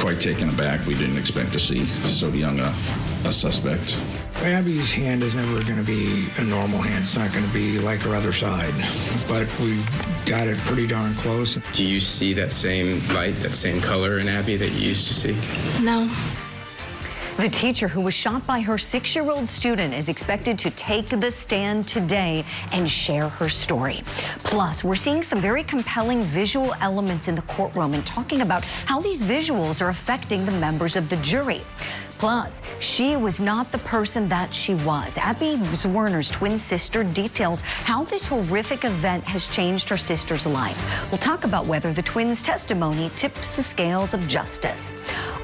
quite taken aback. We didn't expect to see so young a suspect. Abby's hand is never going to be a normal hand. It's not going to be like her other side, but we've got it pretty darn close. Do you see that same light, that same color in Abby that you used to see? No. The teacher who was shot by her 6-year-old student is expected to take the stand today and share her story. Plus, we're seeing some very compelling visual elements in the courtroom and talking about how these visuals are affecting the members of the jury. Plus, she was not the person that she was. Abby Zwerner's twin sister details how this horrific event has changed her sister's life. We'll talk about whether the twins' testimony tips the scales of justice.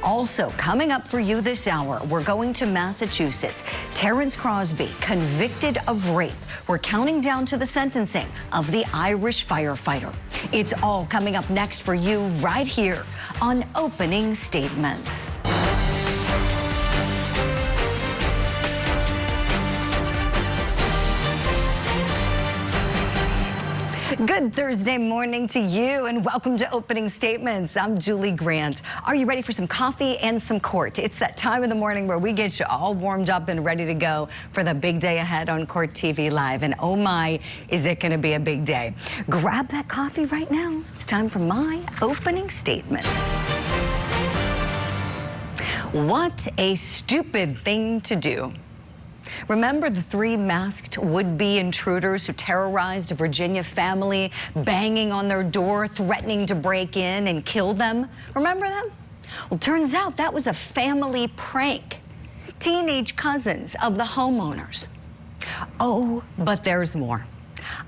Also, coming up for you this hour, we're going to Massachusetts. Terence Crosbie, convicted of rape. We're counting down to the sentencing of the Irish firefighter. It's all coming up next for you right here on Opening Statements. Good Thursday morning to you and welcome to Opening Statements. I'm Julie Grant. Are you ready for some coffee and some court? It's that time of the morning where we get you all warmed up and ready to go for the big day ahead on Court TV Live. And oh my, is it going to be a big day. Grab that coffee right now. It's time for my opening statement. What a stupid thing to do. Remember the 3 masked would-be intruders who terrorized a Virginia family, banging on their door, threatening to break in and kill them? Remember them? Well, turns out that was a family prank. Teenage cousins of the homeowners. Oh, but there's more.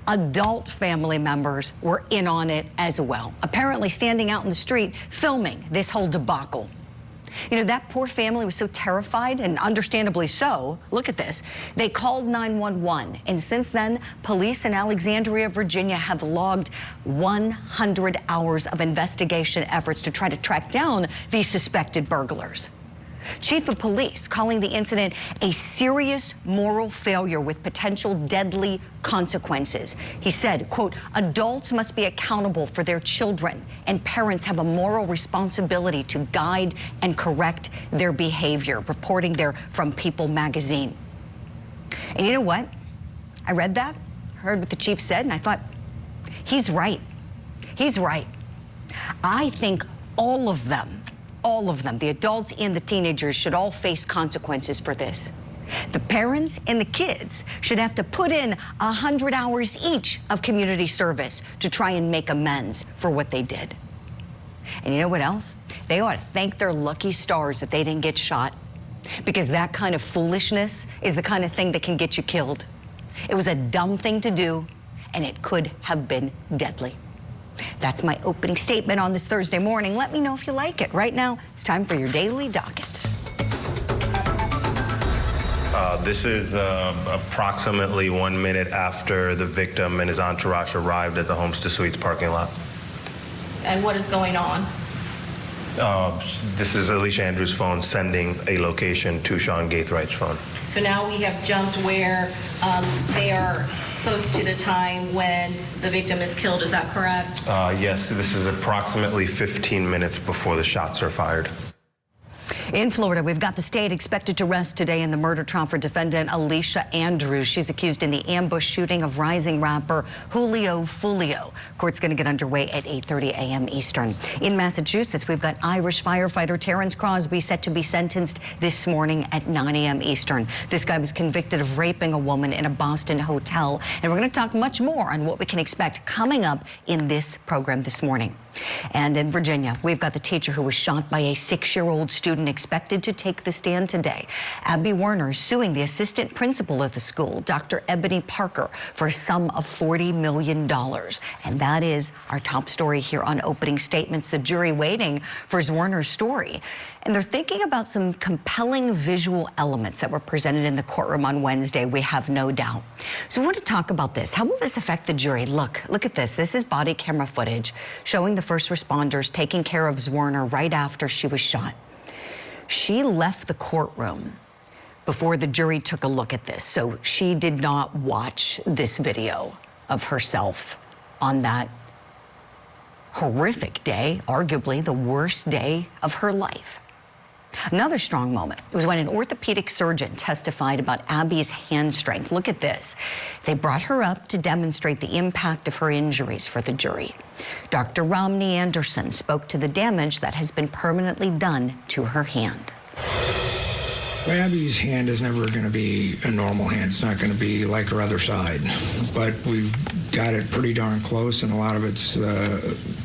Adult family members were in on it as well, apparently standing out in the street filming this whole debacle. You know, that poor family was so terrified, and understandably so. Look at this. They called 911, and since then, police in Alexandria, Virginia have logged 100 hours of investigation efforts to try to track down these suspected burglars. Chief of Police calling the incident a serious moral failure with potential deadly consequences. He said, quote, adults must be accountable for their children and parents have a moral responsibility to guide and correct their behavior, reporting there from People magazine. And you know what? I read that, heard what the chief said, and I thought, he's right. He's right. I think all of them, the adults and the teenagers, should all face consequences for this. The parents and the kids should have to put in 100 hours each of community service to try and make amends for what they did. And you know what else? They ought to thank their lucky stars that they didn't get shot, because that kind of foolishness is the kind of thing that can get you killed. It was a dumb thing to do, and it could have been deadly. That's my opening statement on this Thursday morning. Let me know if you like it. Right now, it's time for your daily docket. This is approximately 1 minute after the victim and his entourage arrived at the Homestead Suites parking lot. And what is going on? This is Alicia Andrews' phone sending a location to Sean Gaithwright's phone. So now we have jumped where they are close to the time when the victim is killed, is that correct? Yes, this is approximately 15 minutes before the shots are fired. In Florida, we've got the state expected to rest today in the murder trial for defendant Alicia Andrews. She's accused in the ambush shooting of rising rapper Julio Fulio. Court's going to get underway at 8:30 a.m. Eastern. In Massachusetts, we've got Irish firefighter Terence Crosbie set to be sentenced this morning at 9 a.m. Eastern. This guy was convicted of raping a woman in a Boston hotel. And we're going to talk much more on what we can expect coming up in this program this morning. And in Virginia, we've got the teacher who was shot by a 6-year-old student expected to take the stand today. Abby Zwerner suing the assistant principal of the school, Dr. Ebony Parker, for a sum of $40 million. And that is our top story here on Opening Statements. The jury waiting for Zwerner's story. And they're thinking about some compelling visual elements that were presented in the courtroom on Wednesday, we have no doubt. So we want to talk about this. How will this affect the jury? Look at this. This is body camera footage showing the first responders taking care of Zwerner right after she was shot. She left the courtroom before the jury took a look at this, so she did not watch this video of herself on that horrific day, arguably the worst day of her life. Another strong moment was when an orthopedic surgeon testified about Abby's hand strength. Look at this. They brought her up to demonstrate the impact of her injuries for the jury. Dr. Romney Anderson spoke to the damage that has been permanently done to her hand. Abby's hand is never going to be a normal hand. It's not going to be like her other side. But we've got it pretty darn close, and a lot of it's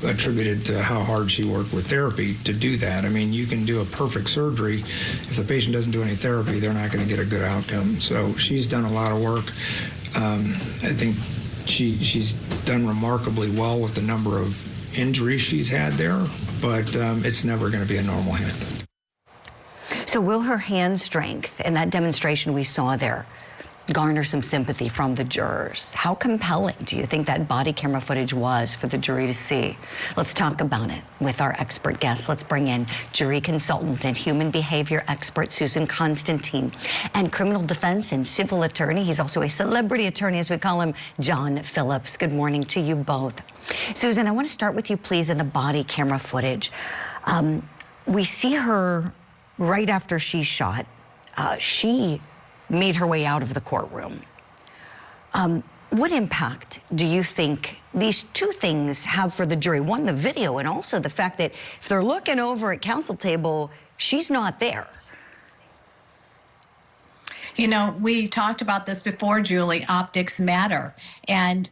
attributed to how hard she worked with therapy to do that. I mean, you can do a perfect surgery. If the patient doesn't do any therapy, they're not going to get a good outcome. So she's done a lot of work. I think she's done remarkably well with the number of injuries she's had there, but it's never going to be a normal hand. So will her hand strength and that demonstration we saw there garner some sympathy from the jurors? How compelling do you think that body camera footage was for the jury to see? Let's talk about it with our expert guest. Let's bring in jury consultant and human behavior expert Susan Constantine and criminal defense and civil attorney. He's also a celebrity attorney, as we call him, John Phillips. Good morning to you both. Susan, I want to start with you, please, in the body camera footage. We see her right after she's shot. She made her way out of the courtroom. What impact do you think these two things have for the jury? One, the video, and also the fact that if they're looking over at counsel table, she's not there. You know, we talked about this before, Julie. Optics matter. And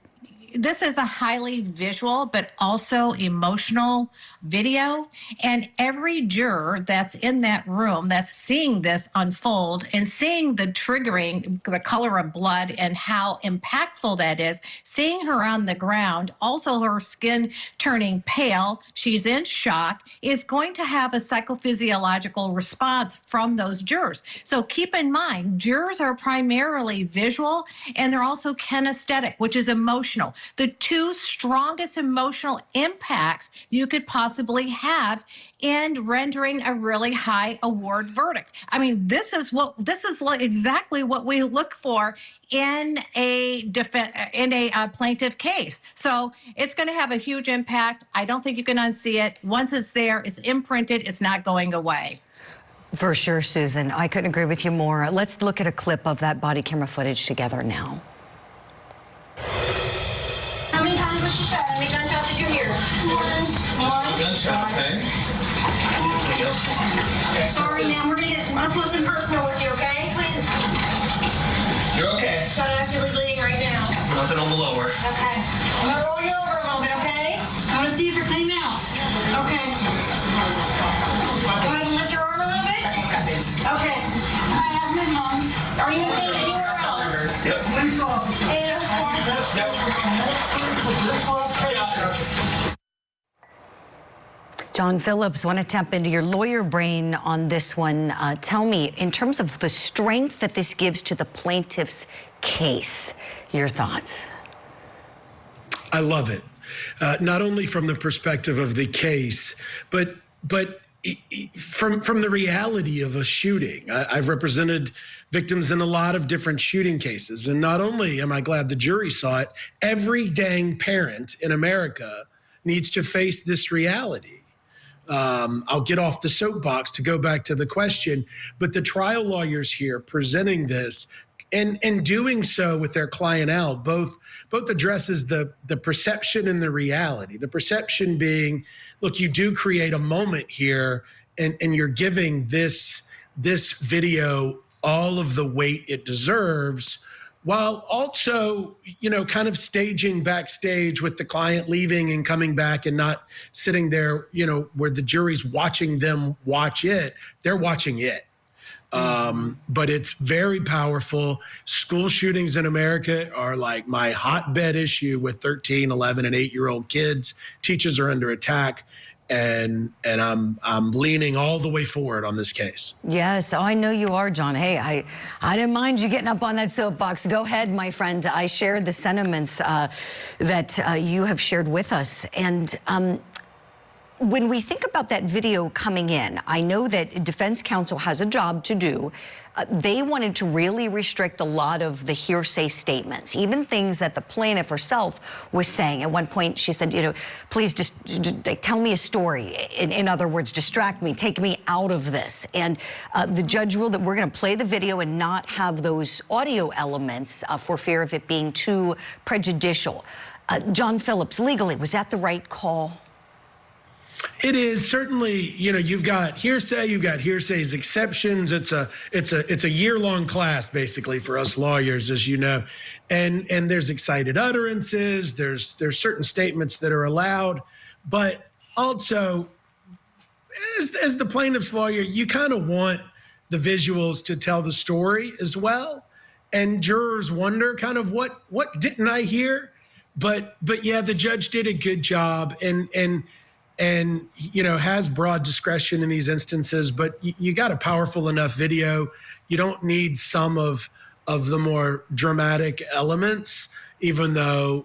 this is a highly visual but also emotional video, and every juror that's in that room that's seeing this unfold and seeing the triggering, the color of blood and how impactful that is, seeing her on the ground, also her skin turning pale, she's in shock, is going to have a psychophysiological response from those jurors. So keep in mind, jurors are primarily visual and they're also kinesthetic, which is emotional. The two strongest emotional impacts you could possibly have in rendering a really high award verdict. I mean, this is exactly what we look for in a plaintiff case. So it's going to have a huge impact. I don't think you can unsee it. Once it's there, it's imprinted. It's not going away. For sure, Susan. I couldn't agree with you more. Let's look at a clip of that body camera footage together now. How many times was she shot? How many gunshots did you hear? One gunshot, okay. Sorry, ma'am. We're going to get up close and personal with you, okay? Please. You're okay. Got actively bleeding right now. Nothing on the lower. Okay. I'm going to roll you over a little bit, okay? I want to see if you're clean out. Okay. Go ahead and lift your arm a little bit. Okay. I have my mom. Are you in pain anywhere else? Yep. John Phillips, want to tap into your lawyer brain on this one. Tell me, in terms of the strength that this gives to the plaintiff's case, your thoughts? I love it. Not only from the perspective of the case, but from the reality of a shooting. I've represented victims in a lot of different shooting cases. And not only am I glad the jury saw it, every dang parent in America needs to face this reality. I'll get off the soapbox to go back to the question, but the trial lawyers here presenting this and doing so with their clientele both addresses the perception and the reality. The perception being, look, you do create a moment here and you're giving this video all of the weight it deserves, while also, kind of staging backstage with the client leaving and coming back and not sitting there, where the jury's watching them watch it. They're watching it. But it's very powerful. School shootings in America are like my hotbed issue with 13, 11, and 8-year-old kids. Teachers are under attack. And I'm leaning all the way forward on this case. Yes, I know you are, John. Hey, I didn't mind you getting up on that soapbox. Go ahead, my friend. I shared the sentiments that you have shared with us. And when we think about that video coming in, I know that defense counsel has a job to do. They wanted to really restrict a lot of the hearsay statements, even things that the plaintiff herself was saying. At one point, she said, you know, please just tell me a story. In other words, distract me, take me out of this. And the judge ruled that we're going to play the video and not have those audio elements for fear of it being too prejudicial. John Phillips, legally, was that the right call? It is certainly, you know, you've got hearsay's exceptions. It's a year-long class basically for us lawyers, as you know, and there's excited utterances. There's certain statements that are allowed, but also, as the plaintiff's lawyer, you kind of want the visuals to tell the story as well, and jurors wonder kind of what didn't I hear, but yeah, the judge did a good job and you know, has broad discretion in these instances, but you got a powerful enough video. You don't need some of the more dramatic elements, even though,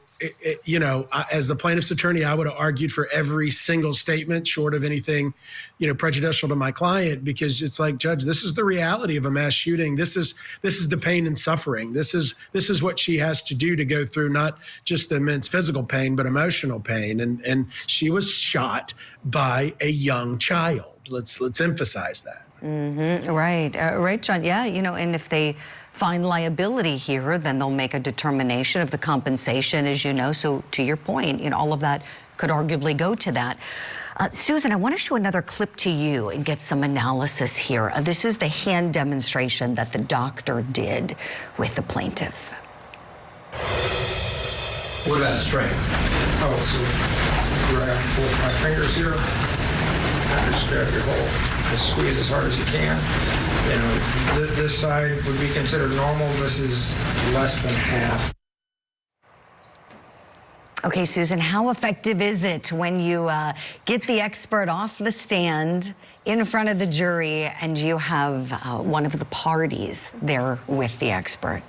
you know, as the plaintiff's attorney, I would have argued for every single statement short of anything, you know, prejudicial to my client, because it's like, Judge, this is the reality of a mass shooting. This is the pain and suffering. This is what she has to do to go through not just the immense physical pain, but emotional pain. And she was shot by a young child. Let's emphasize that. Mm-hmm. Right, John. Yeah, you know, and if they find liability here, then they'll make a determination of the compensation, as you know. So to your point, you know, all of that could arguably go to that. Susan, I want to show another clip to you and get some analysis here. This is the hand demonstration that the doctor did with the plaintiff. What about strength? Oh, so grab both my fingers here. And just grab your whole. Just squeeze as hard as you can. You know, this side would be considered normal. This is less than half. Okay, Susan, how effective is it when you get the expert off the stand in front of the jury and you have one of the parties there with the expert?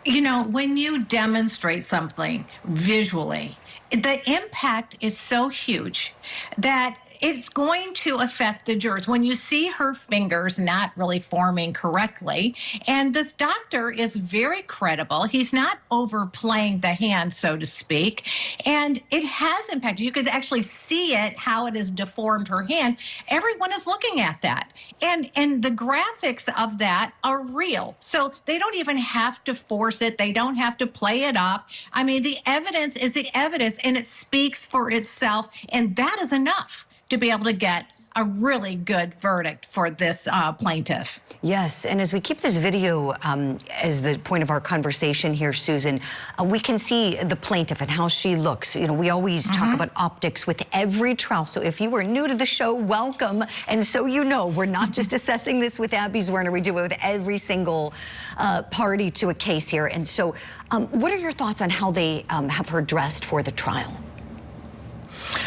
You know, when you demonstrate something visually, the impact is so huge that it's going to affect the jurors. When you see her fingers not really forming correctly, and this doctor is very credible. He's not overplaying the hand, so to speak, and it has impacted. You could actually see it, how it has deformed her hand. Everyone is looking at that. And the graphics of that are real. So they don't even have to force it. They don't have to play it up. I mean, the evidence is the evidence, and it speaks for itself, and that is enough to be able to get a really good verdict for this plaintiff. Yes, and as we keep this video as the point of our conversation here, Susan, we can see the plaintiff and how she looks. You know, we always talk about optics with every trial. So if you are new to the show, welcome. And so you know, we're not just assessing this with Abby Zwerner. We do it with every single party to a case here. And so what are your thoughts on how they have her dressed for the trial?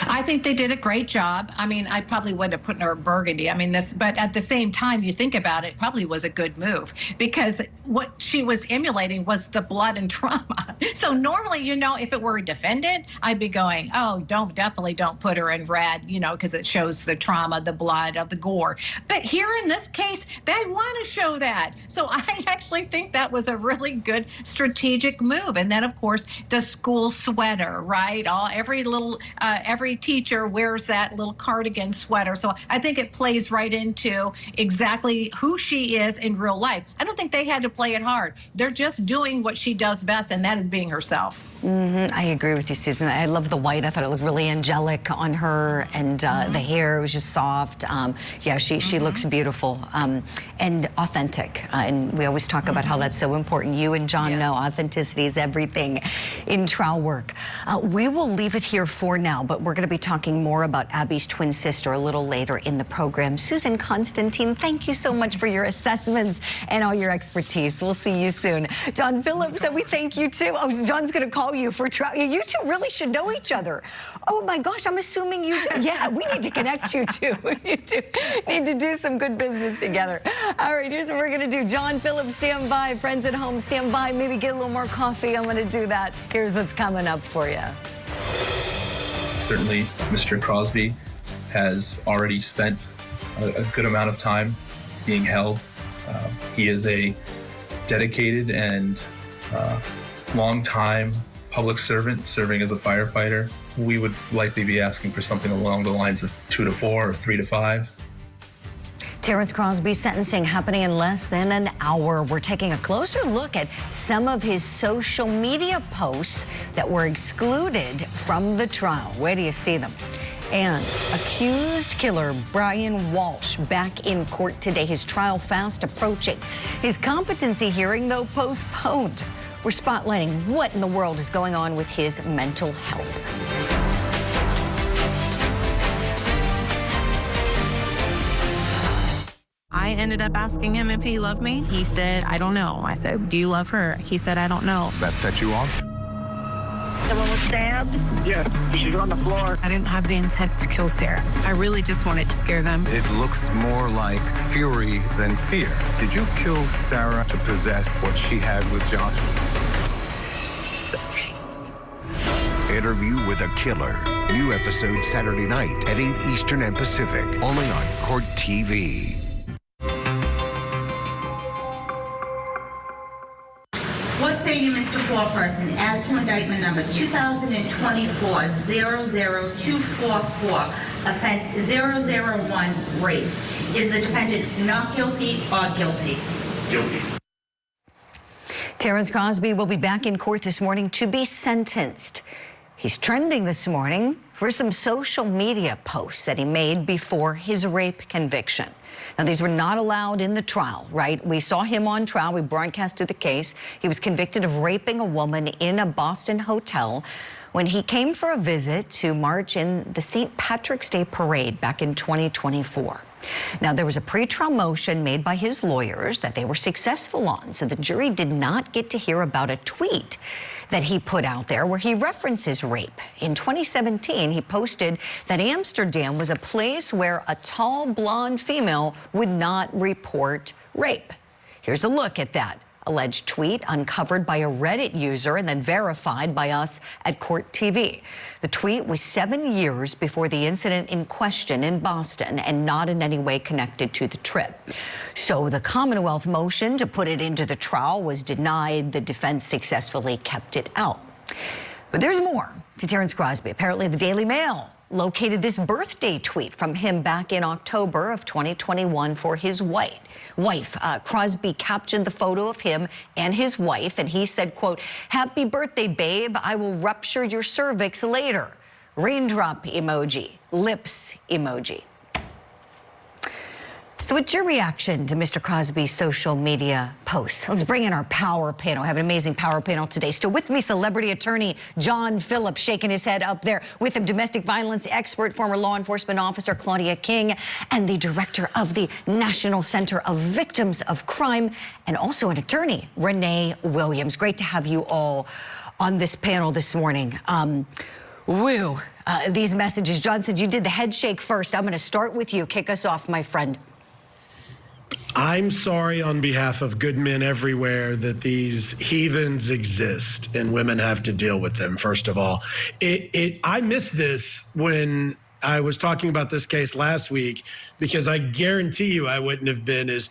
I think they did a great job. I mean, I probably wouldn't have put her burgundy. I mean, but at the same time, you think about it, probably was a good move, because what she was emulating was the blood and trauma. So normally, you know, if it were a defendant, I'd be going, oh, definitely don't put her in red, you know, because it shows the trauma, the blood, of the gore. But here in this case, they want to show that. So I actually think that was a really good strategic move. And then, of course, the school sweater, right? Every teacher wears that little cardigan sweater. So I think it plays right into exactly who she is in real life. I don't think they had to play it hard. They're just doing what she does best, and that is being herself. I agree with you, Susan. I love the white. I thought it looked really angelic on her, and the hair was just soft. Yeah, she looks beautiful and authentic. And we always talk about how that's so important. You and John know authenticity is everything in trial work. We will leave it here for now, but we're going to be talking more about Abby's twin sister a little later in the program. Susan Constantine, thank you so much for your assessments and all your expertise. We'll see you soon. John Phillips, we thank you too. Oh, John's going to call you for trial. You two really should know each other. Oh my gosh, I'm assuming you do. Yeah, we need to connect you two. You two need to do some good business together. All right, here's what we're going to do. John Phillips, stand by. Friends at home, stand by. Maybe get a little more coffee. I'm going to do that. Here's what's coming up for you. Certainly, Mr. Crosbie has already spent a good amount of time being held. He is a dedicated and long-time public servant serving as a firefighter. We would likely be asking for something along the lines of 2 to 4 or 3 to 5. Terence Crosbie sentencing happening in less than an hour. We're taking a closer look at some of his social media posts that were excluded from the trial. Where do you see them? And accused killer Brian Walsh back in court today. His trial fast approaching. His competency hearing, though, postponed. We're spotlighting what in the world is going on with his mental health. I ended up asking him if he loved me. He said, I don't know. I said, do you love her? He said, I don't know. That set you off? Someone was stabbed? Yes, she's on the floor. I didn't have the intent to kill Sarah. I really just wanted to scare them. It looks more like fury than fear. Did you kill Sarah to possess what she had with Josh? Sorry. Interview with a Killer. New episode Saturday night at 8 Eastern and Pacific. Only on Court TV. What say you, Mr. Foreperson, as to indictment number 2024-00244, offense 001, rape? Is the defendant not guilty or guilty? Guilty. Terence Crosbie will be back in court this morning to be sentenced. He's trending this morning for some social media posts that he made before his rape conviction. Now, these were not allowed in the trial, right? We saw him on trial. We broadcasted the case. He was convicted of raping a woman in a Boston hotel when he came for a visit to march in the St. Patrick's Day parade back in 2024. Now, there was a pretrial motion made by his lawyers that they were successful on, so the jury did not get to hear about a tweet that he put out there where he references rape. In 2017, he posted that Amsterdam was a place where a tall, blonde female would not report rape. Here's a look at that alleged tweet uncovered by a Reddit user and then verified by us at Court TV. The tweet was 7 years before the incident in question in Boston and not in any way connected to the trip. So the Commonwealth motion to put it into the trial was denied. The defense successfully kept it out. But there's more to Terence Crosbie. Apparently the Daily Mail located this birthday tweet from him back in October of 2021 for his wife. Crosbie captioned the photo of him and his wife, and he said, quote, "Happy birthday, babe. I will rupture your cervix later." Raindrop emoji, lips emoji. So what's your reaction to Mr. Crosbie's social media posts? Let's bring in our power panel. I have an amazing power panel today. Still with me, celebrity attorney John Phillips, shaking his head up there. With him, domestic violence expert, former law enforcement officer Claudia King, and the director of the National Center of Victims of Crime, and also an attorney, Renee Williams. Great to have you all on this panel this morning. These messages. John said you did the head shake first. I'm going to start with you. Kick us off, my friend. I'm sorry on behalf of good men everywhere that these heathens exist and women have to deal with them, first of all. I missed this when I was talking about this case last week, because I guarantee you I wouldn't have been as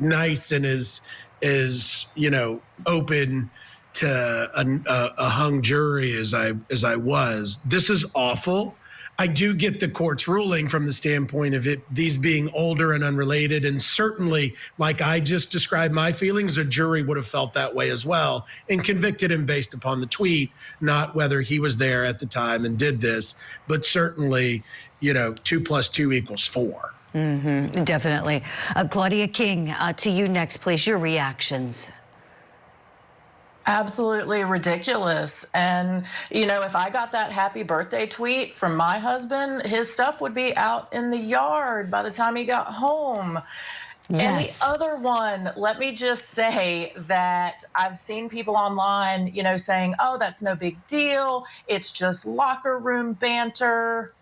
nice and as open to a hung jury as I was. This is awful. I do get the court's ruling from the standpoint of these being older and unrelated, and certainly, like I just described my feelings, a jury would have felt that way as well and convicted him based upon the tweet, not whether he was there at the time and did this, but certainly, 2 + 2 = 4. Mm-hmm, definitely. Claudia King, to you next, please. Your reactions. Absolutely ridiculous. And, if I got that happy birthday tweet from my husband, his stuff would be out in the yard by the time he got home. Yes. And the other one, let me just say that I've seen people online, saying, oh, that's no big deal. It's just locker room banter.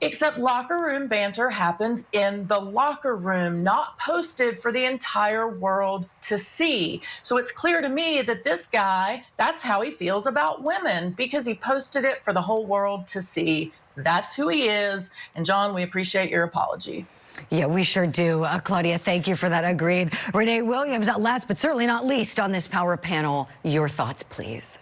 except locker room banter happens in the locker room, not posted for the entire world to see. So it's clear to me that this guy, that's how he feels about women, because he posted it for the whole world to see. That's who he is. And John, we appreciate your apology. Yeah, we sure do. Claudia, thank you for that. Agreed. Renee Williams, last but certainly not least on this power panel, your thoughts, please.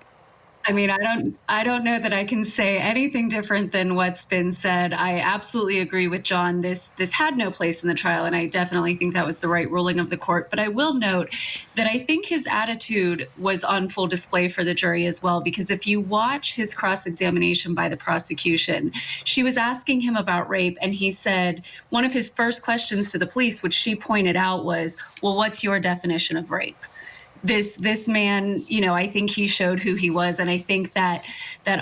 I mean, I don't know that I can say anything different than what's been said. I absolutely agree with John. This had no place in the trial, and I definitely think that was the right ruling of the court. But I will note that I think his attitude was on full display for the jury as well, because if you watch his cross-examination by the prosecution, she was asking him about rape, and he said one of his first questions to the police, which she pointed out, was, well, what's your definition of rape? This man, you know, I think he showed who he was. And I think that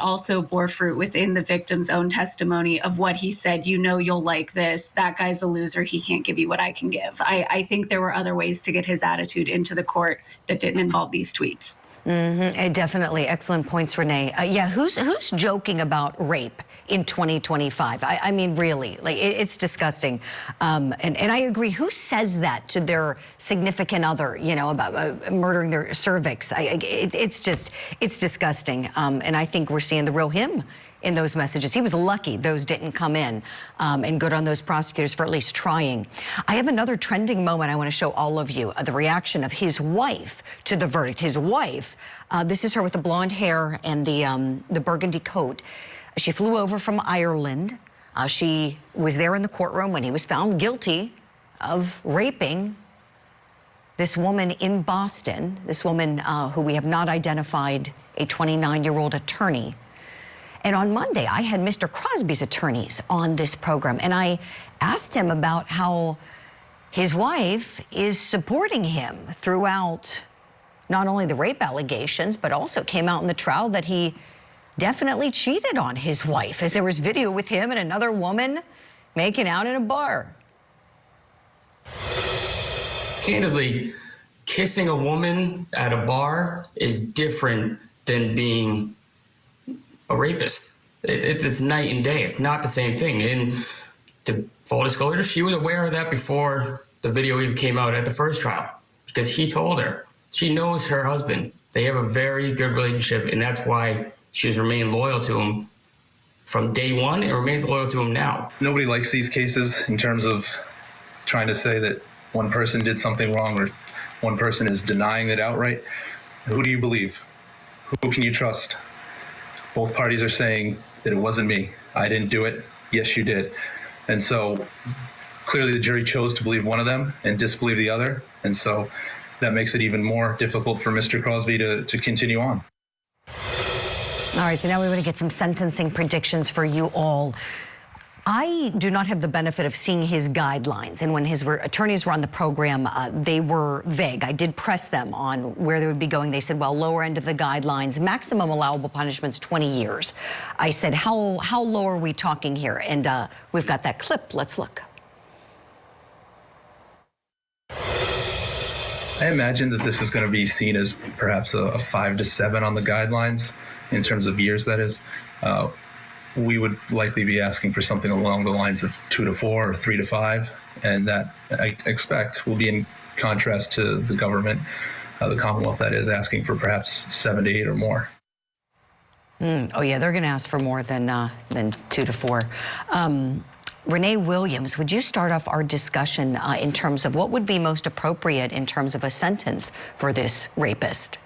also bore fruit within the victim's own testimony of what he said. You know, you'll like this. That guy's a loser. He can't give you what I can give. I think there were other ways to get his attitude into the court that didn't involve these tweets. Definitely. Excellent points, Renee. Yeah, who's joking about rape in 2025? I mean, really, like it's disgusting. And I agree. Who says that to their significant other, you know, about murdering their cervix? It's disgusting. And I think we're seeing the real him in those messages. He was lucky those didn't come in, and good on those prosecutors for at least trying. I have another trending moment I want to show all of you, the reaction of his wife to the verdict. His wife, this is her with the blonde hair and the burgundy coat. She flew over from Ireland. She was there in the courtroom when he was found guilty of raping this woman in Boston, this woman who we have not identified, a 29-year-old attorney. And on Monday, I had Mr. Crosbie's attorneys on this program, and I asked him about how his wife is supporting him throughout not only the rape allegations, but also came out in the trial that he definitely cheated on his wife, as there was video with him and another woman making out in a bar. Candidly, kissing a woman at a bar is different than being a rapist. It's night and day. It's not the same thing. And to full disclosure, she was aware of that before the video even came out at the first trial, because he told her. She knows her husband. They have a very good relationship, and that's why she's remained loyal to him from day one and remains loyal to him now. Nobody likes these cases in terms of trying to say that one person did something wrong or one person is denying it outright. Who do you believe? Who can you trust? Both parties are saying that it wasn't me. I didn't do it. Yes, you did. And so clearly the jury chose to believe one of them and disbelieve the other. And so that makes it even more difficult for Mr. Crosbie to continue on. All right, so now we want to get some sentencing predictions for you all. I do not have the benefit of seeing his guidelines, and when his attorneys were on the program, they were vague. I did press them on where they would be going. They said, well, lower end of the guidelines, maximum allowable punishment's 20 years. I said, how low are we talking here? And we've got that clip. Let's look. I imagine that this is going to be seen as perhaps a 5 to 7 on the guidelines in terms of years, that is. We would likely be asking for something along the lines of 2 to 4 or 3 to 5, and that I expect will be in contrast to the government, the Commonwealth, that is, asking for perhaps 7 to 8 or more. Oh yeah, they're going to ask for more than 2 to 4. Renee Williams, would you start off our discussion in terms of what would be most appropriate in terms of a sentence for this rapist?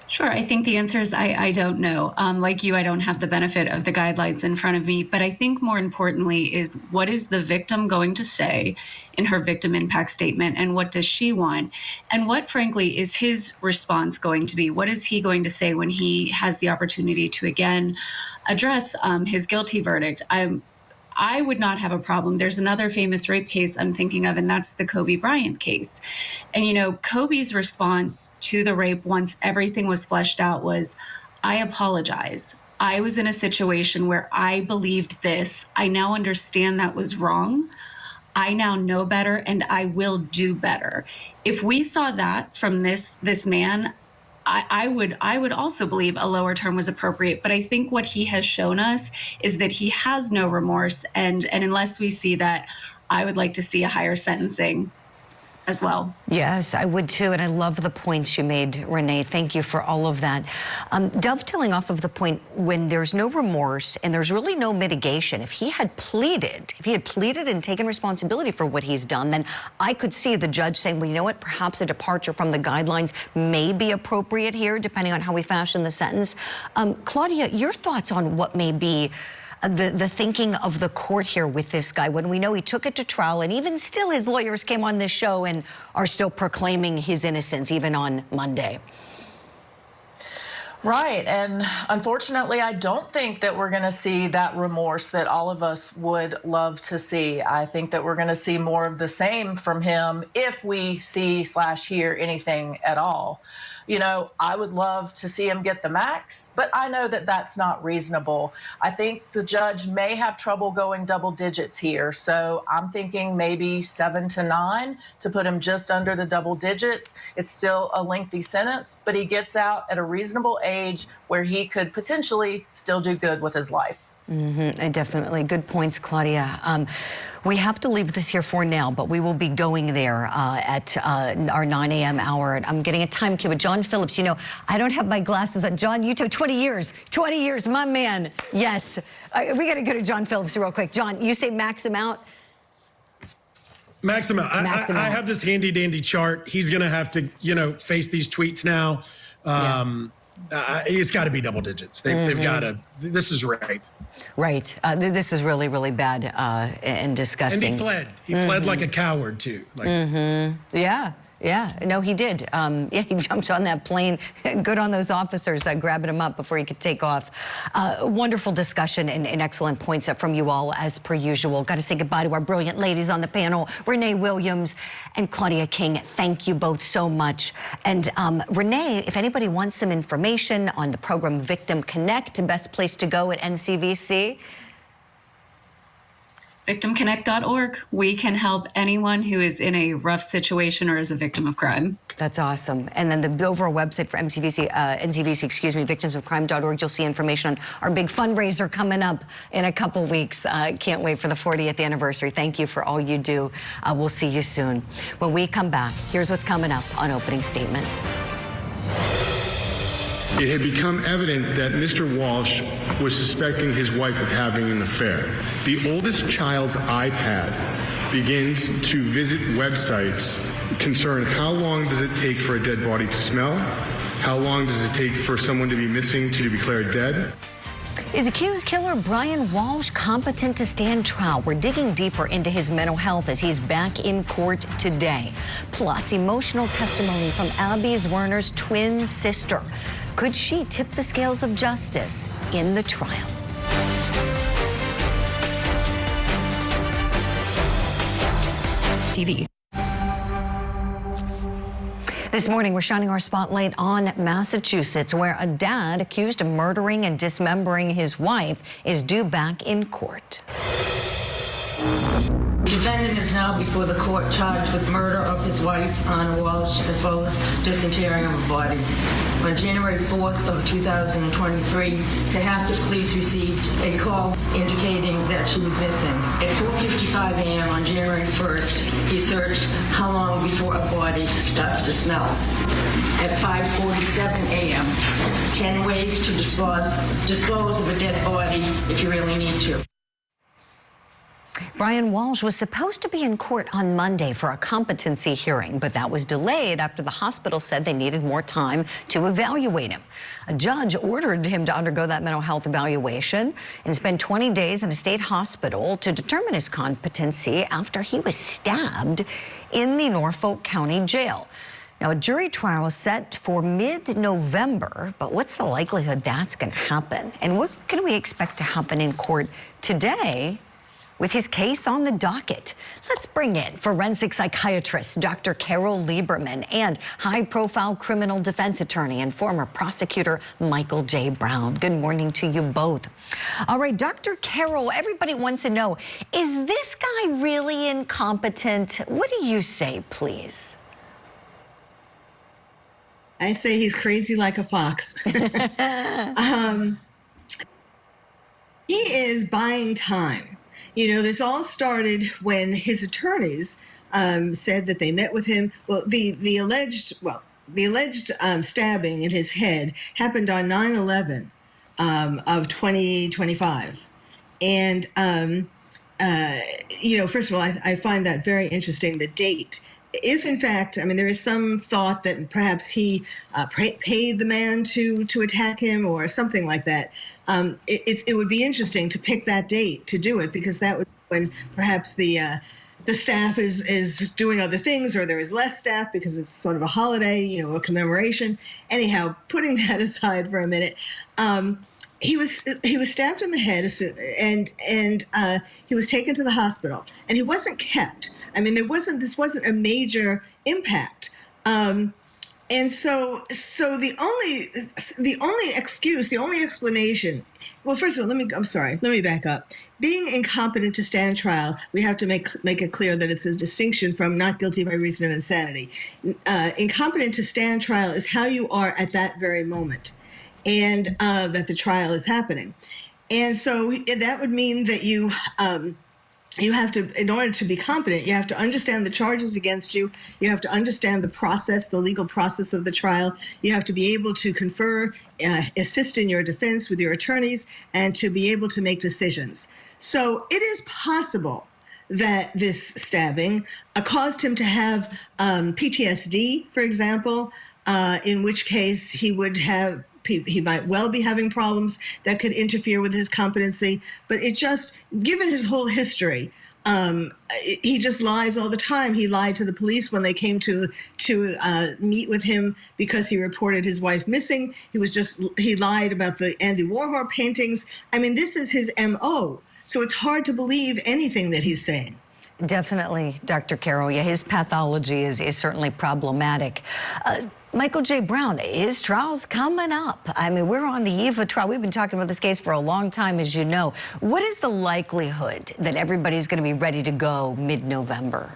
Sure. I think the answer is I don't know. Like you, I don't have the benefit of the guidelines in front of me. But I think more importantly is, what is the victim going to say in her victim impact statement, and what does she want? And what, frankly, is his response going to be? What is he going to say when he has the opportunity to, again, address his guilty verdict? I would not have a problem. There's another famous rape case I'm thinking of, and that's the Kobe Bryant case. And, you know, Kobe's response to the rape once everything was fleshed out was, I apologize. I was in a situation where I believed this. I now understand that was wrong. I now know better, and I will do better. If we saw that from this man, I would also believe a lower term was appropriate, but I think what he has shown us is that he has no remorse, and unless we see that, I would like to see a higher sentencing as well. Yes, I would too, and I love the points you made, Renee. Thank you for all of that. Dovetailing off of the point, when there's no remorse and there's really no mitigation, if he had pleaded and taken responsibility for what he's done, then I could see the judge saying, well, you know what, perhaps a departure from the guidelines may be appropriate here, depending on how we fashion the sentence. Claudia, your thoughts on what may be the thinking of the court here with this guy, when we know he took it to trial, and even still his lawyers came on this show and are still proclaiming his innocence even on Monday. Right, and unfortunately, I don't think that we're going to see that remorse that all of us would love to see. I think that we're going to see more of the same from him if we see/hear anything at all. You know, I would love to see him get the max, but I know that that's not reasonable. I think the judge may have trouble going double digits here, so I'm thinking maybe 7 to 9 to put him just under the double digits. It's still a lengthy sentence, but he gets out at a reasonable age where he could potentially still do good with his life. Definitely. Good points, Claudia. We have to leave this here for now, but we will be going there at our 9 a.m. hour. And I'm getting a time cue with John Phillips. You know, I don't have my glasses on. John, you took 20 years, my man. Yes. We got to go to John Phillips real quick. John, you say max amount? Max amount. I have this handy dandy chart. He's going to have to, you know, face these tweets now. It's got to be double digits. They've got to. This is rape. Right. This is really, really bad and disgusting. And he fled. He fled like a coward, too. Like, Yeah. Yeah, no, he did. Yeah, he jumped on that plane. Good on those officers grabbing him up before he could take off. Wonderful discussion and excellent points from you all, as per usual. Got to say goodbye to our brilliant ladies on the panel, Renee Williams and Claudia King. Thank you both so much. And Renee, if anybody wants some information on the program Victim Connect, best place to go at NCVC? victimconnect.org. We can help anyone who is in a rough situation or is a victim of crime. That's awesome. And then the overall website for NCVC, victimsofcrime.org, you'll see information on our big fundraiser coming up in a couple weeks. Can't wait for the 40th anniversary. Thank you for all you do. We'll see you soon. When we come back, here's what's coming up on Opening Statements. It had become evident that Mr. Walsh was suspecting his wife of having an affair. The oldest child's iPad begins to visit websites concerned how long does it take for a dead body to smell? How long does it take for someone to be missing to be declared dead? Is accused killer Brian Walsh competent to stand trial? We're digging deeper into his mental health as he's back in court today. Plus, emotional testimony from Abby Zwerner's twin sister. Could she tip the scales of justice in the trial? TV. This morning, we're shining our spotlight on Massachusetts, where a dad accused of murdering and dismembering his wife is due back in court. The defendant is now before the court charged with murder of his wife, Anna Walsh, as well as disinterring of a body. On January 4th of 2023, Cohasset Police received a call indicating that she was missing. At 4:55 a.m. on January 1st, he searched how long before a body starts to smell. At 5:47 a.m., 10 ways to dispose of a dead body if you really need to. Brian Walsh was supposed to be in court on Monday for a competency hearing, but that was delayed after the hospital said they needed more time to evaluate him. A judge ordered him to undergo that mental health evaluation and spend 20 days in a state hospital to determine his competency after he was stabbed in the Norfolk County Jail. Now, a jury trial is set for mid-November, but what's the likelihood that's going to happen? And what can we expect to happen in court today with his case on the docket? Let's bring in forensic psychiatrist Dr. Carol Lieberman and high-profile criminal defense attorney and former prosecutor Michael J. Brown. Good morning to you both. All right, Dr. Carol, everybody wants to know, is this guy really incompetent? What do you say, please? I say he's crazy like a fox. He is buying time. This all started when his attorneys said that they met with him. Well, the alleged stabbing in his head happened on 9/11 of 2025. And, first of all, I find that very interesting, the date. If, in fact, there is some thought that perhaps he paid the man to attack him or something like that, it would be interesting to pick that date to do it, because that would be when perhaps the staff is doing other things, or there is less staff because it's sort of a holiday, a commemoration. Anyhow, putting that aside for a minute, he was stabbed in the head, and he was taken to the hospital, and he wasn't kept. This wasn't a major impact. And so the only excuse, the only explanation, well, first of all, let me back up. Being incompetent to stand trial, we have to make it clear that it's a distinction from not guilty by reason of insanity. Incompetent to stand trial is how you are at that very moment, and that the trial is happening. And so that would mean that you have to, in order to be competent, you have to understand the charges against you. You have to understand the process, the legal process of the trial. You have to be able to confer, assist in your defense with your attorneys, and to be able to make decisions. So it is possible that this stabbing caused him to have PTSD, for example, in which case he might well be having problems that could interfere with his competency. But it just, given his whole history, he just lies all the time. He lied to the police when they came to meet with him because he reported his wife missing. He lied about the Andy Warhol paintings. This is his MO. So it's hard to believe anything that he's saying. Definitely, Dr. Carroll. Yeah, his pathology is certainly problematic. Michael J. Brown, his trial's coming up. We're on the eve of trial. We've been talking about this case for a long time, as you know. What is the likelihood that everybody's going to be ready to go mid-November?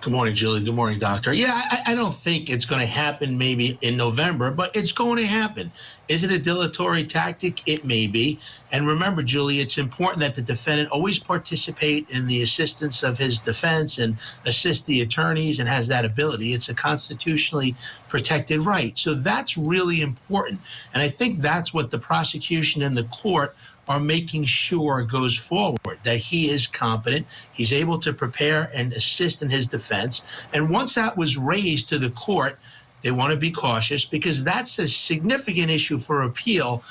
Good morning, Julie. Good morning, Doctor. Yeah, I don't think it's going to happen maybe in November, but it's going to happen. Is it a dilatory tactic? It may be. And remember, Julie, it's important that the defendant always participate in the assistance of his defense and assist the attorneys and has that ability. It's a constitutionally protected right. So that's really important. And I think that's what the prosecution and the court are making sure goes forward, that he is competent, he's able to prepare and assist in his defense. And once that was raised to the court, they want to be cautious because that's a significant issue for appeal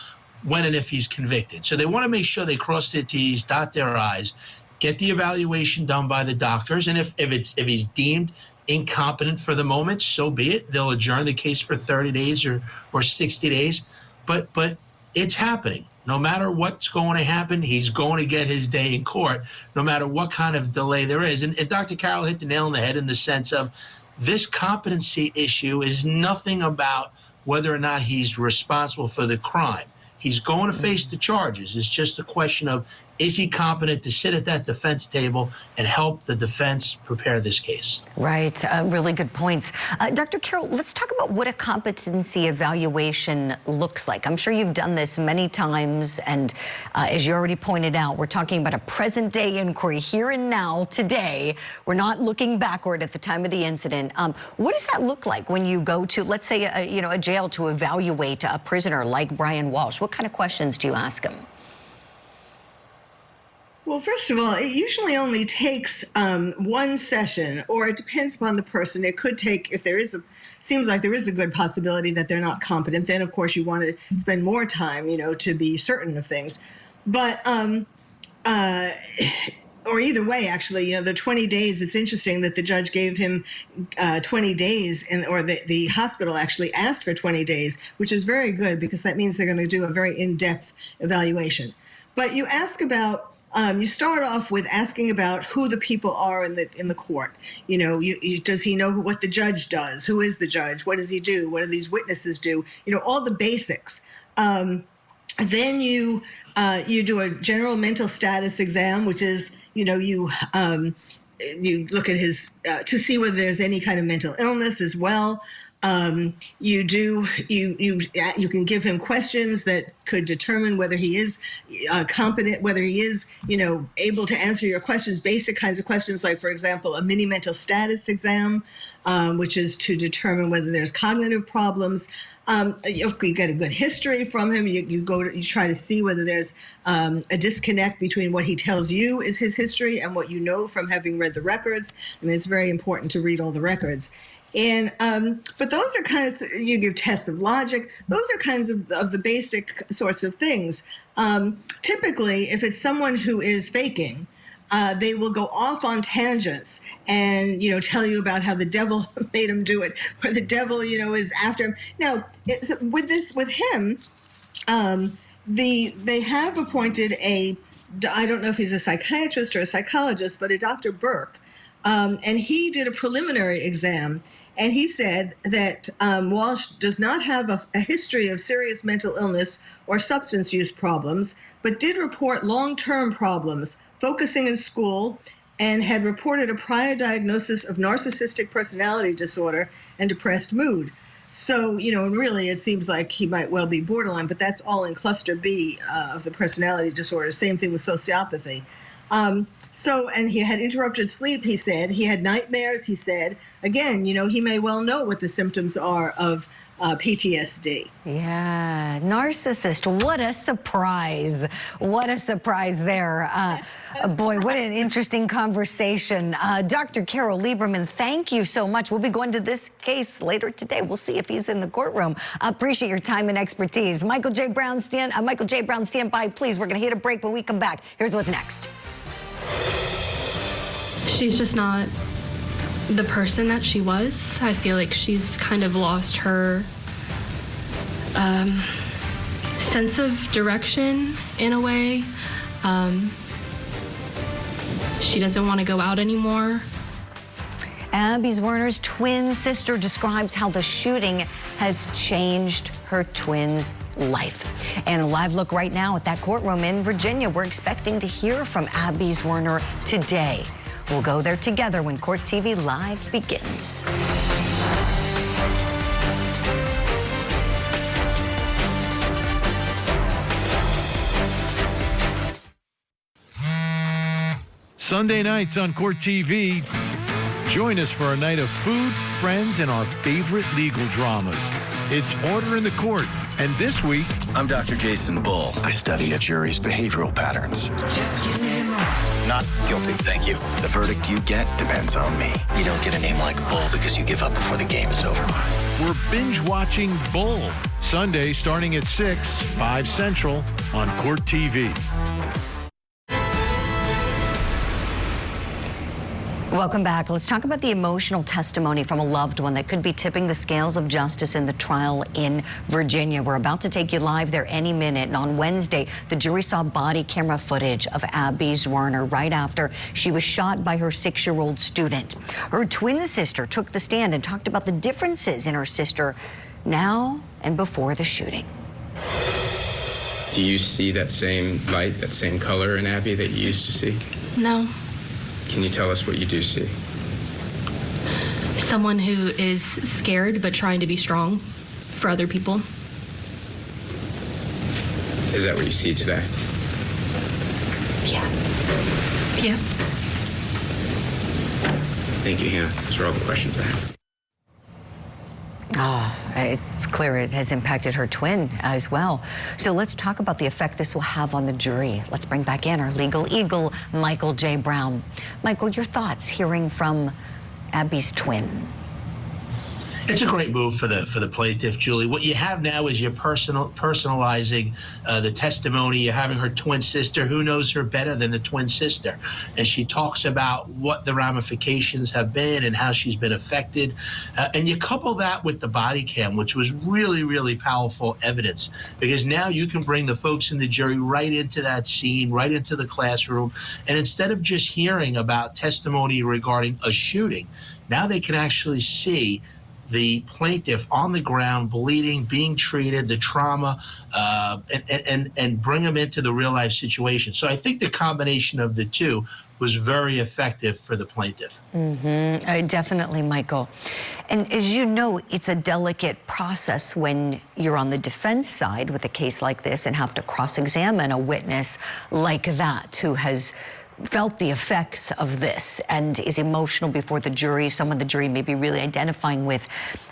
when and if he's convicted. So they want to make sure they cross their T's, dot their I's, get the evaluation done by the doctors. And if he's deemed incompetent for the moment, so be it. They'll adjourn the case for 30 days or 60 days. But it's happening. No matter what's going to happen, he's going to get his day in court, no matter what kind of delay there is. And Dr. Carroll hit the nail on the head in the sense of this competency issue is nothing about whether or not he's responsible for the crime. He's going to face the charges. It's just a question of, is he competent to sit at that defense table and help the defense prepare this case? Right. Really good points. Dr. Carroll, let's talk about what a competency evaluation looks like. I'm sure you've done this many times. And as you already pointed out, we're talking about a present day inquiry here and now today. We're not looking backward at the time of the incident. What does that look like when you go to, let's say, a jail to evaluate a prisoner like Brian Walsh? What kind of questions do you ask him? Well, first of all, it usually only takes one session, or it depends upon the person. It could take, if seems like there is a good possibility that they're not competent, then of course you want to spend more time, to be certain of things. But, or either way, actually, the 20 days, it's interesting that the judge gave him 20 days, or the hospital actually asked for 20 days, which is very good because that means they're going to do a very in-depth evaluation. But you ask about, you start off with asking about who the people are in the court. Does he know what the judge does? Who is the judge? What does he do? What do these witnesses do? All the basics. Then you do a general mental status exam, which is, you look at his, to see whether there's any kind of mental illness as well. You can give him questions that could determine whether he is competent, whether he is, able to answer your questions, basic kinds of questions, like, for example, a mini mental status exam, which is to determine whether there's cognitive problems. You get a good history from him. You try to see whether there's a disconnect between what he tells you is his history and what you know from having read the records. I mean, it's very important to read all the records. And but those are you give tests of logic. Those are kinds of the basic sorts of things. Typically, if it's someone who is faking, they will go off on tangents and tell you about how the devil made him do it, or the devil is after him. Now, with him, they have appointed I don't know if he's a psychiatrist or a psychologist, but a Dr. Burke, and he did a preliminary exam. And he said that Walsh does not have a history of serious mental illness or substance use problems, but did report long-term problems, focusing in school, and had reported a prior diagnosis of narcissistic personality disorder and depressed mood. So, really, it seems like he might well be borderline, but that's all in cluster B of the personality disorder. Same thing with sociopathy. And he had interrupted sleep, he said. He had nightmares, he said. Again, he may well know what the symptoms are of PTSD. Yeah, narcissist. What a surprise. What a surprise there. Boy, what an interesting conversation. Dr. Carol Lieberman, thank you so much. We'll be going to this case later today. We'll see if he's in the courtroom. Appreciate your time and expertise. Michael J. Brown, stand by, please. We're going to hit a break when we come back. Here's what's next. She's just not the person that she was. I feel like she's kind of lost her sense of direction in a way. She doesn't want to go out anymore. Abby Zwerner's twin sister describes how the shooting has changed her twin's life. And a live look right now at that courtroom in Virginia. We're expecting to hear from Abby Zwerner today. We'll go there together when Court TV Live begins. Sunday nights on Court TV. Join us for a night of food, friends, and our favorite legal dramas. It's Order in the Court, and this week... I'm Dr. Jason Bull. I study a jury's behavioral patterns. Just give me more. Not guilty, thank you. The verdict you get depends on me. You don't get a name like Bull because you give up before the game is over. We're binge-watching Bull. Sunday starting at 6, 5 Central on Court TV. Welcome back. Let's talk about the emotional testimony from a loved one that could be tipping the scales of justice in the trial in Virginia. We're about to take you live there any minute. And on Wednesday, the jury saw body camera footage of Abby Zwerner right after she was shot by her 6-year-old student. Her twin sister took the stand and talked about the differences in her sister now and before the shooting. Do you see that same light, that same color in Abby that you used to see? No. Can you tell us what you do see? Someone who is scared but trying to be strong for other people. Is that what you see today? Yeah. Yeah. Thank you, Hannah. Those are all the questions I have. It's clear it has impacted her twin as well. So let's talk about the effect this will have on the jury. Let's bring back in our legal eagle, Michael J. Brown. Michael, your thoughts hearing from Abby's twin? It's a great move for the plaintiff, Julie. What you have now is you're personalizing the testimony. You're having her twin sister, who knows her better than the twin sister, and she talks about what the ramifications have been and how she's been affected. And you couple that with the body cam, which was really, really powerful evidence, because now you can bring the folks in the jury right into that scene, right into the classroom, and instead of just hearing about testimony regarding a shooting, now they can actually see the plaintiff on the ground, bleeding, being treated, the trauma, and bring them into the real life situation. So I think the combination of the two was very effective for the plaintiff. Definitely, Michael. And as you know, it's a delicate process when you're on the defense side with a case like this and have to cross-examine a witness like that who has felt the effects of this and is emotional before the jury, someone the jury may be really identifying with.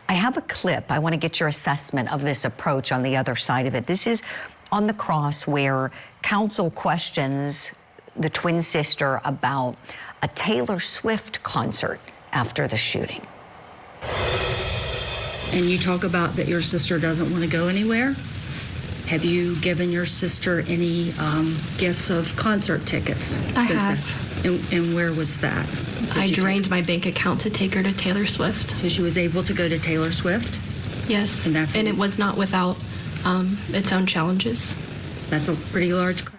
I have a clip. I want to get your assessment of this approach on the other side of it. This is on the cross where counsel questions the twin sister about a Taylor Swift concert after the shooting. And you talk about that your sister doesn't want to go anywhere. Have you given your sister any gifts of concert tickets? I have. And where was that? I drained my bank account to take her to Taylor Swift. So she was able to go to Taylor Swift? Yes, and it was not without its own challenges. That's a pretty large crowd.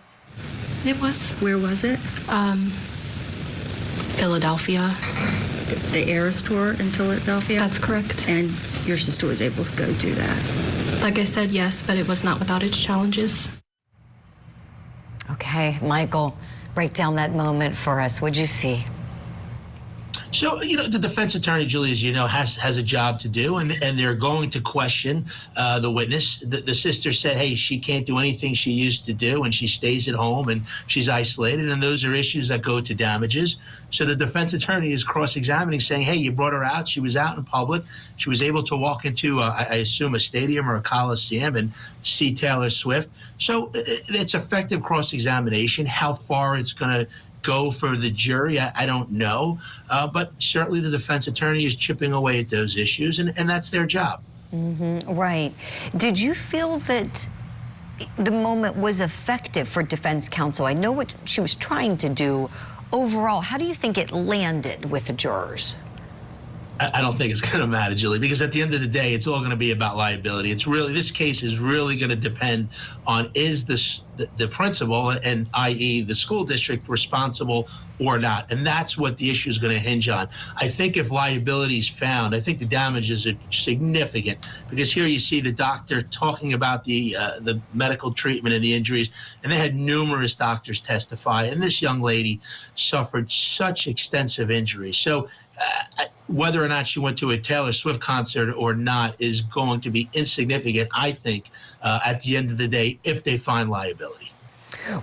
It was. Where was it? Philadelphia. The Eras Tour in Philadelphia? That's correct. And your sister was able to go do that? Like I said, yes, but it was not without its challenges. Okay, Michael, break down that moment for us. What'd you see? So, you know, the defense attorney, Julie, as you know, has a job to do, and they're going to question the witness. The sister said, hey, she can't do anything she used to do, and she stays at home, and she's isolated, and those are issues that go to damages. So the defense attorney is cross-examining, saying, hey, you brought her out. She was out in public. She was able to walk into, I assume, a stadium or a coliseum and see Taylor Swift. So it's effective cross-examination. How far it's going to go for the jury, I don't know. But certainly the defense attorney is chipping away at those issues, and that's their job. Right. Did you feel that the moment was effective for defense counsel? I know what she was trying to do. Overall, how do you think it landed with the jurors? I don't think it's going to matter, Julie, because at the end of the day, it's all going to be about liability. It's really, this case is really going to depend on is the principal, and i.e. the school district, responsible or not. And that's what the issue is going to hinge on. I think if liability is found, I think the damages are significant, because here you see the doctor talking about the medical treatment and the injuries, and they had numerous doctors testify, and this young lady suffered such extensive injuries. So whether or not she went to a Taylor Swift concert or not is going to be insignificant, I think, at the end of the day, if they find liability.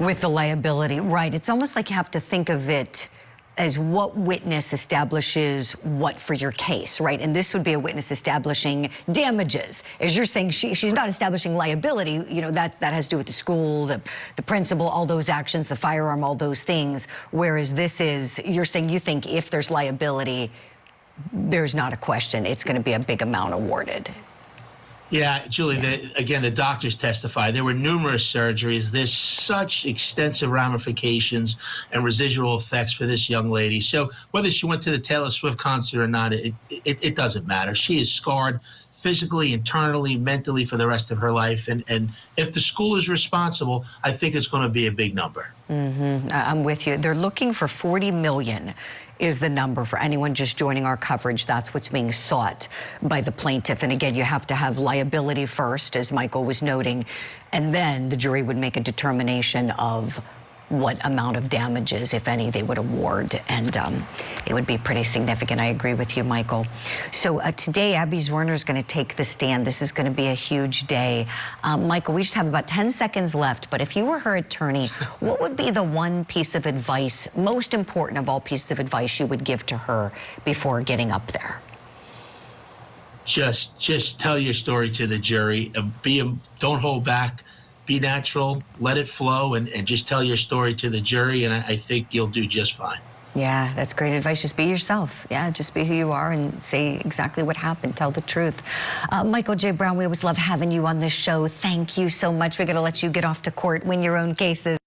With the liability, right. It's almost like you have to think of it as what witness establishes what for your case, right? And this would be a witness establishing damages. As you're saying, she's not establishing liability. You know, that has to do with the school, the principal, all those actions, the firearm, all those things. Whereas this is, you're saying you think if there's liability, there's not a question. It's going to be a big amount awarded. Yeah, Julie, again, the doctors testified. There were numerous surgeries. There's such extensive ramifications and residual effects for this young lady. So whether she went to the Taylor Swift concert or not, it doesn't matter. She is scarred physically, internally, mentally for the rest of her life. And if the school is responsible, I think it's going to be a big number. I'm with you. They're looking for $40 million is the number for anyone just joining our coverage. That's what's being sought by the plaintiff. And again, you have to have liability first, as Michael was noting, and then the jury would make a determination of what amount of damages, if any, they would award. And it would be pretty significant. I agree with you, Michael. So today, Abby Zwerner is going to take the stand. This is going to be a huge day. Michael, we just have about 10 seconds left, but if you were her attorney, what would be the one piece of advice, most important of all pieces of advice, you would give to her before getting up there? Just tell your story to the jury. Don't hold back. Be natural, let it flow, and just tell your story to the jury, and I think you'll do just fine. Yeah, that's great advice. Just be yourself. Yeah, just be who you are and say exactly what happened. Tell the truth. Michael J. Brown, we always love having you on this show. Thank you so much. We're going to let you get off to court, win your own cases.